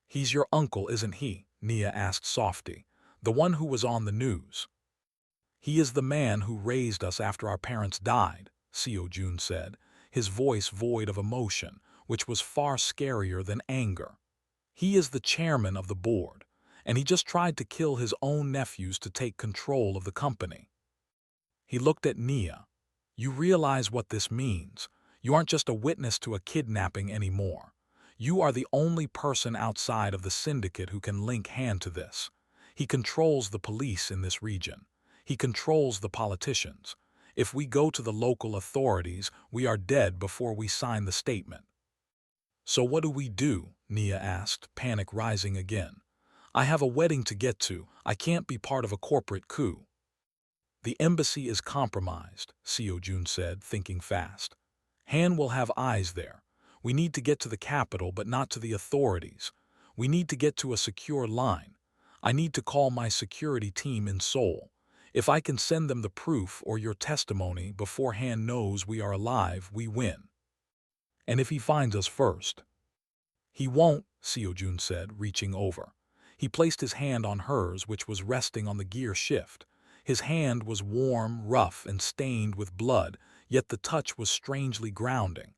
"He's your uncle, isn't he?" Nia asked softly. "The one who was on the news." "He is the man who raised us after our parents died," Seo-joon said, his voice void of emotion, which was far scarier than anger. "He is the chairman of the board, and he just tried to kill his own nephews to take control of the company." He looked at Nia. "You realize what this means. You aren't just a witness to a kidnapping anymore. You are the only person outside of the syndicate who can link Han to this. He controls the police in this region. He controls the politicians. If we go to the local authorities, we are dead before we sign the statement." "So what do we do?" Nia asked, panic rising again. "I have a wedding to get to. I can't be part of a corporate coup." "The embassy is compromised," Seo-joon said, thinking fast. "Han will have eyes there. We need to get to the capital, but not to the authorities. We need to get to a secure line. I need to call my security team in Seoul. If I can send them the proof or your testimony before Han knows we are alive, we win. And if he finds us first?" "He won't," Seo-joon said, reaching over. He placed his hand on hers, which was resting on the gear shift. His hand was warm, rough, and stained with blood, yet the touch was strangely grounding.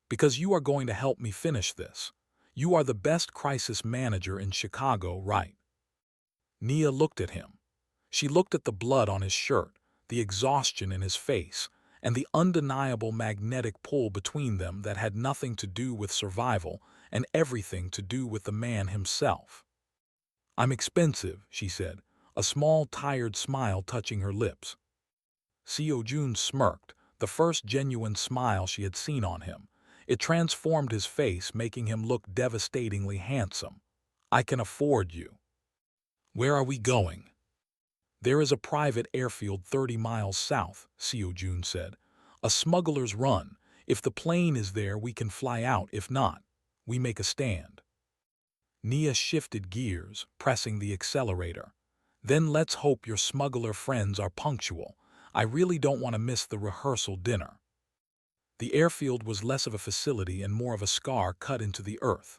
"Because you are going to help me finish this. You are the best crisis manager in Chicago, right?" Nia looked at him. She looked at the blood on his shirt, the exhaustion in his face, and the undeniable magnetic pull between them that had nothing to do with survival and everything to do with the man himself. "I'm expensive," she said, a small, tired smile touching her lips. Seo-joon smirked, the first genuine smile she had seen on him. It transformed his face, making him look devastatingly handsome. "I can afford you." "Where are we going?" "There is a private airfield 30 miles south," Seo-joon said. "A smuggler's run. If the plane is there, we can fly out. If not, we make a stand." Nia shifted gears, pressing the accelerator. "Then let's hope your smuggler friends are punctual. I really don't want to miss the rehearsal dinner." The airfield was less of a facility and more of a scar cut into the earth.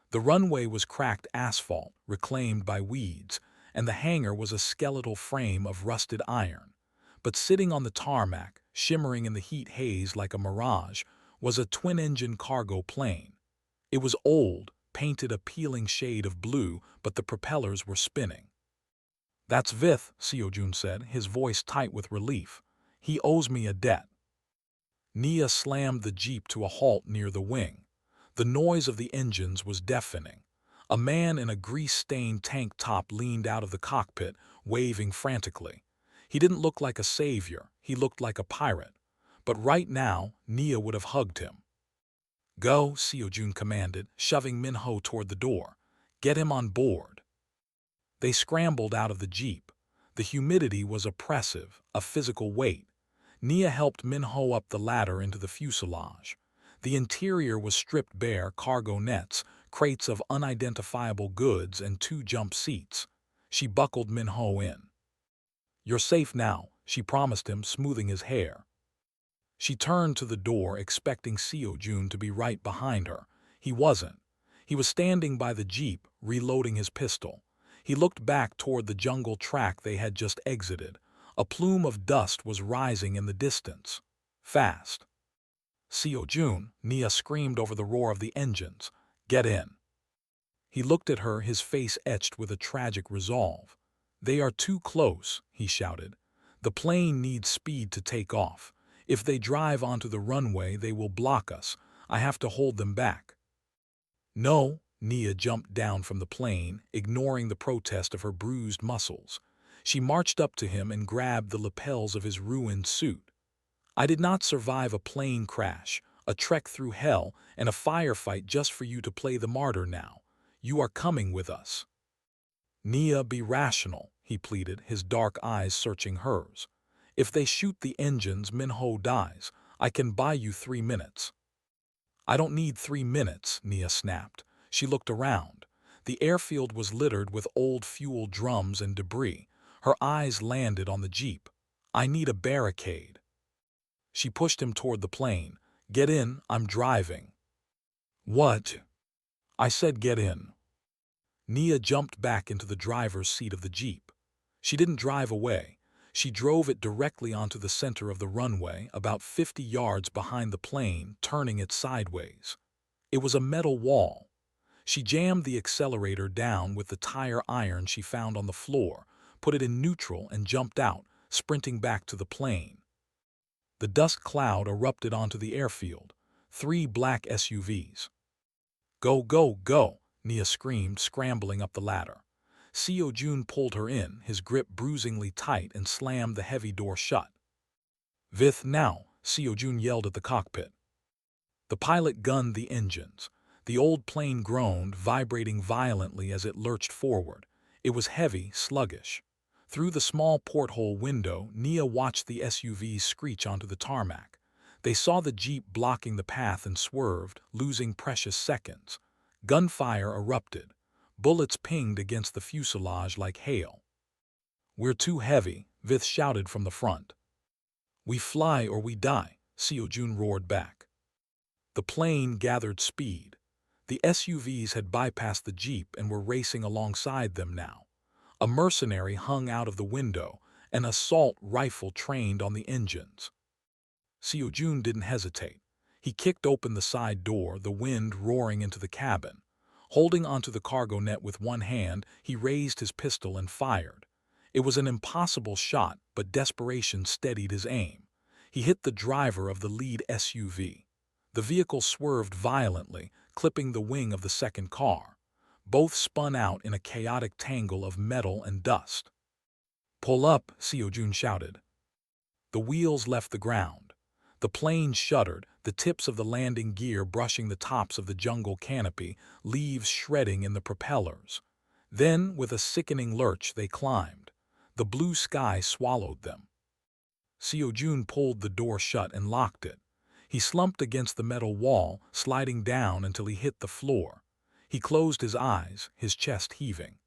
The runway was cracked asphalt, reclaimed by weeds, and the hangar was a skeletal frame of rusted iron. But sitting on the tarmac, shimmering in the heat haze like a mirage, was a twin-engine cargo plane. It was old, painted a peeling shade of blue, but the propellers were spinning. "That's Vith," Seo-joon said, his voice tight with relief. "He owes me a debt." Nia slammed the jeep to a halt near the wing. The noise of the engines was deafening. A man in a grease-stained tank top leaned out of the cockpit, waving frantically. He didn't look like a savior, he looked like a pirate. But right now, Nia would have hugged him. "Go," Seo-joon commanded, shoving Min-ho toward the door. "Get him on board." They scrambled out of the jeep. The humidity was oppressive, a physical weight. Nia helped Min-ho up the ladder into the fuselage. The interior was stripped bare, cargo nets, crates of unidentifiable goods, and 2 jump seats. She buckled Min-ho in. "You're safe now," she promised him, smoothing his hair. She turned to the door, expecting Seo-joon to be right behind her. He wasn't. He was standing by the jeep, reloading his pistol. He looked back toward the jungle track they had just exited. A plume of dust was rising in the distance. Fast. "Seo-joon," Nia screamed over the roar of the engines. "Get in." He looked at her, his face etched with a tragic resolve. "They are too close," he shouted. "The plane needs speed to take off. If they drive onto the runway, they will block us. I have to hold them back." "No," Nia jumped down from the plane, ignoring the protest of her bruised muscles. She marched up to him and grabbed the lapels of his ruined suit. "I did not survive a plane crash, a trek through hell, and a firefight just for you to play the martyr now. You are coming with us." "Nia, be rational," he pleaded, his dark eyes searching hers. "If they shoot the engines, Min-ho dies. I can buy you 3 minutes." "I don't need 3 minutes," Nia snapped. She looked around. The airfield was littered with old fuel drums and debris. Her eyes landed on the jeep. "I need a barricade." She pushed him toward the plane. "Get in, I'm driving." "What?" "I said get in." Nia jumped back into the driver's seat of the jeep. She didn't drive away. She drove it directly onto the center of the runway, about 50 yards behind the plane, turning it sideways. It was a metal wall. She jammed the accelerator down with the tire iron she found on the floor, put it in neutral, and jumped out, sprinting back to the plane. The dust cloud erupted onto the airfield. 3 black SUVs. "Go, go, go!" Nia screamed, scrambling up the ladder. Seo-joon pulled her in, his grip bruisingly tight, and slammed the heavy door shut. "Vith now!" Seo-joon yelled at the cockpit. The pilot gunned the engines. The old plane groaned, vibrating violently as it lurched forward. It was heavy, sluggish. Through the small porthole window, Nia watched the SUVs screech onto the tarmac. They saw the jeep blocking the path and swerved, losing precious seconds. Gunfire erupted. Bullets pinged against the fuselage like hail. "We're too heavy," Vith shouted from the front. "We fly or we die," Seo-joon roared back. The plane gathered speed. The SUVs had bypassed the jeep and were racing alongside them now. A mercenary hung out of the window, an assault rifle trained on the engines. Seo-joon didn't hesitate. He kicked open the side door, the wind roaring into the cabin. Holding onto the cargo net with one hand, he raised his pistol and fired. It was an impossible shot, but desperation steadied his aim. He hit the driver of the lead SUV. The vehicle swerved violently, clipping the wing of the second car. Both spun out in a chaotic tangle of metal and dust. "Pull up," Seo-joon shouted. The wheels left the ground. The plane shuddered, the tips of the landing gear brushing the tops of the jungle canopy, leaves shredding in the propellers. Then, with a sickening lurch, they climbed. The blue sky swallowed them. Seo-joon pulled the door shut and locked it. He slumped against the metal wall, sliding down until he hit the floor. He closed his eyes, his chest heaving.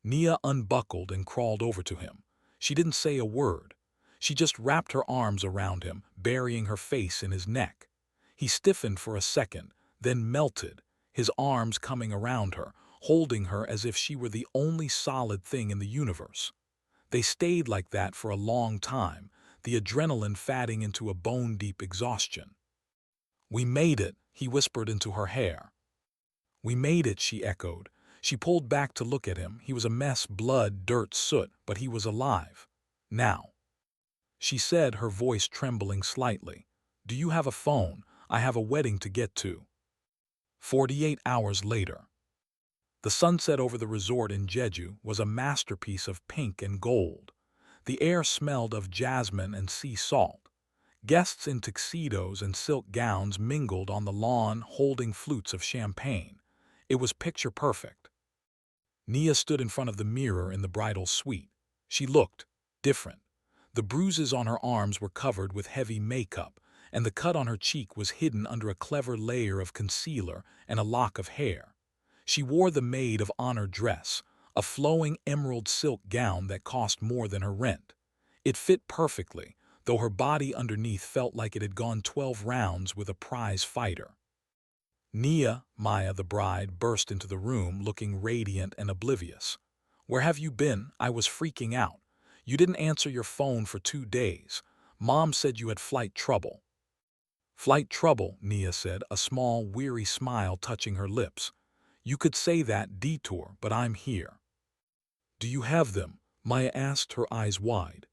Nia unbuckled and crawled over to him. She didn't say a word. She just wrapped her arms around him, burying her face in his neck. He stiffened for a second, then melted, his arms coming around her, holding her as if she were the only solid thing in the universe. They stayed like that for a long time, the adrenaline fatting into a bone-deep exhaustion. "We made it," he whispered into her hair. "We made it," she echoed. She pulled back to look at him. He was a mess, blood, dirt, soot, but he was alive. "Now," she said, her voice trembling slightly. "Do you have a phone? I have a wedding to get to." 48 hours later. The sunset over the resort in Jeju was a masterpiece of pink and gold. The air smelled of jasmine and sea salt. Guests in tuxedos and silk gowns mingled on the lawn, holding flutes of champagne. It was picture perfect. Nia stood in front of the mirror in the bridal suite. She looked different. The bruises on her arms were covered with heavy makeup, and the cut on her cheek was hidden under a clever layer of concealer and a lock of hair. She wore the maid of honor dress, a flowing emerald silk gown that cost more than her rent. It fit perfectly, though her body underneath felt like it had gone 12 rounds with a prize fighter. Nia, Maya the bride, burst into the room looking radiant and oblivious. "Where have you been? I was freaking out. You didn't answer your phone for 2 days. Mom said you had flight trouble." "Flight trouble," Nia said, a small, weary smile touching her lips. "You could say that, detour, but I'm here." "Do you have them?" Maya asked, her eyes wide.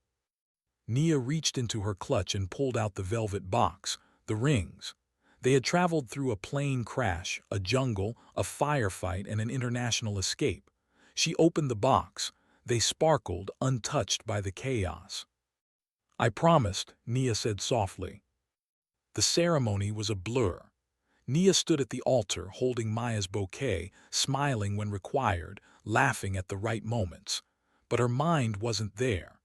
Nia reached into her clutch and pulled out the velvet box, the rings. They had traveled through a plane crash, a jungle, a firefight, and an international escape. She opened the box. They sparkled, untouched by the chaos. "I promised," Nia said softly. The ceremony was a blur. Nia stood at the altar holding Maya's bouquet, smiling when required, laughing at the right moments. But her mind wasn't there.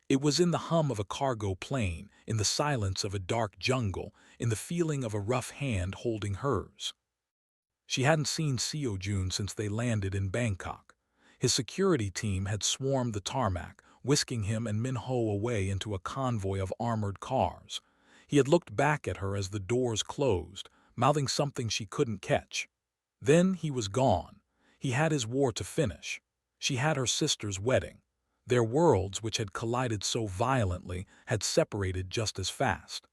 It was in the hum of a cargo plane, in the silence of a dark jungle, in the feeling of a rough hand holding hers. She hadn't seen Seo-joon since they landed in Bangkok. His security team had swarmed the tarmac, whisking him and Min-ho away into a convoy of armored cars. He had looked back at her as the doors closed, mouthing something she couldn't catch. Then he was gone. He had his war to finish. She had her sister's wedding. Their worlds, which had collided so violently, had separated just as fast.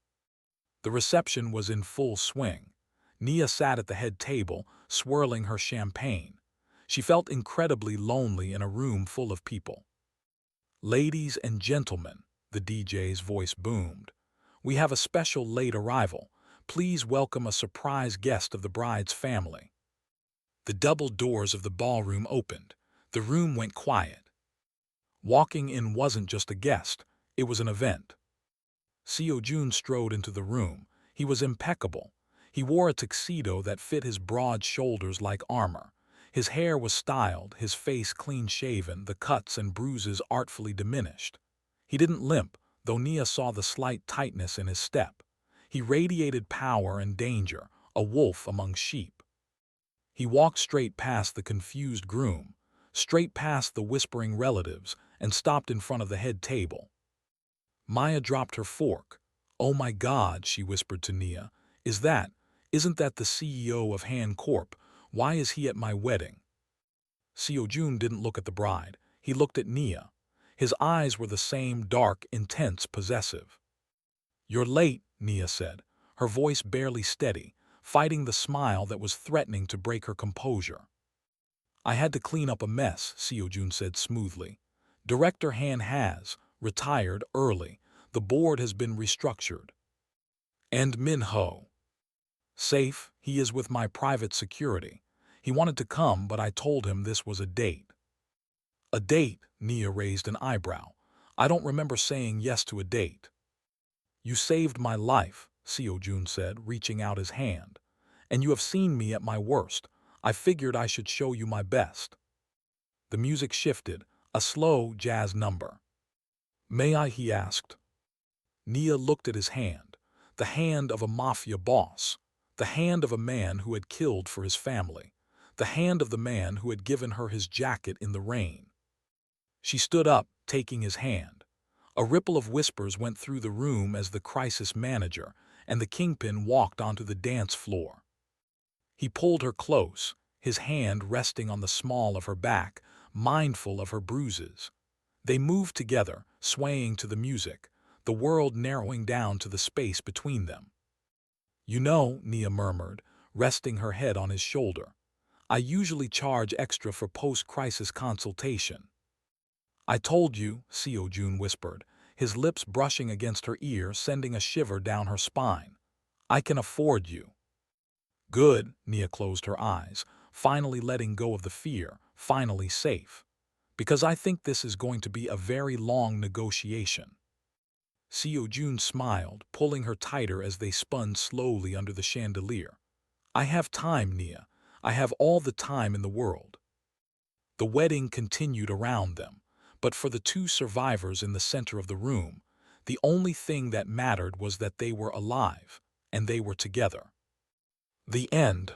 The reception was in full swing. Nia sat at the head table, swirling her champagne. She felt incredibly lonely in a room full of people. "Ladies and gentlemen," the DJ's voice boomed, "we have a special late arrival. Please welcome a surprise guest of the bride's family." The double doors of the ballroom opened. The room went quiet. Walking in wasn't just a guest, it was an event. Seo-joon strode into the room. He was impeccable. He wore a tuxedo that fit his broad shoulders like armor. His hair was styled, his face clean-shaven, the cuts and bruises artfully diminished. He didn't limp, though Nia saw the slight tightness in his step. He radiated power and danger, a wolf among sheep. He walked straight past the confused groom, straight past the whispering relatives, and stopped in front of the head table. Maya dropped her fork. "Oh my God," she whispered to Nia. Isn't that the CEO of Han Corp? Why is he at my wedding?" Seo-joon didn't look at the bride. He looked at Nia. His eyes were the same, dark, intense, possessive. "You're late," Nia said, her voice barely steady, fighting the smile that was threatening to break her composure. "I had to clean up a mess," Seo-joon said smoothly. "Director Han has retired early. The board has been restructured." "And Min-ho?" "Safe. He is with my private security. He wanted to come, but I told him this was a date." "A date?" Nia raised an eyebrow. "I don't remember saying yes to a date." "You saved my life," Seo-joon said, reaching out his hand. "And you have seen me at my worst. I figured I should show you my best." The music shifted, a slow jazz number. "May I?" he asked. Nia looked at his hand, the hand of a mafia boss, the hand of a man who had killed for his family, the hand of the man who had given her his jacket in the rain. She stood up, taking his hand. A ripple of whispers went through the room as the crisis manager and the kingpin walked onto the dance floor. He pulled her close, his hand resting on the small of her back, mindful of her bruises. They moved together, swaying to the music, the world narrowing down to the space between them. You know, Nia murmured, resting her head on his shoulder. I usually charge extra for post-crisis consultation. I told you, Seo-joon whispered, his lips brushing against her ear, sending a shiver down her spine. I can afford you. Good, Nia closed her eyes, finally letting go of the fear, finally safe. Because I think this is going to be a very long negotiation. Seo-joon smiled, pulling her tighter as they spun slowly under the chandelier. I have time, Nia. I have all the time in the world. The wedding continued around them, but for the two survivors in the center of the room, the only thing that mattered was that they were alive, and they were together. The end.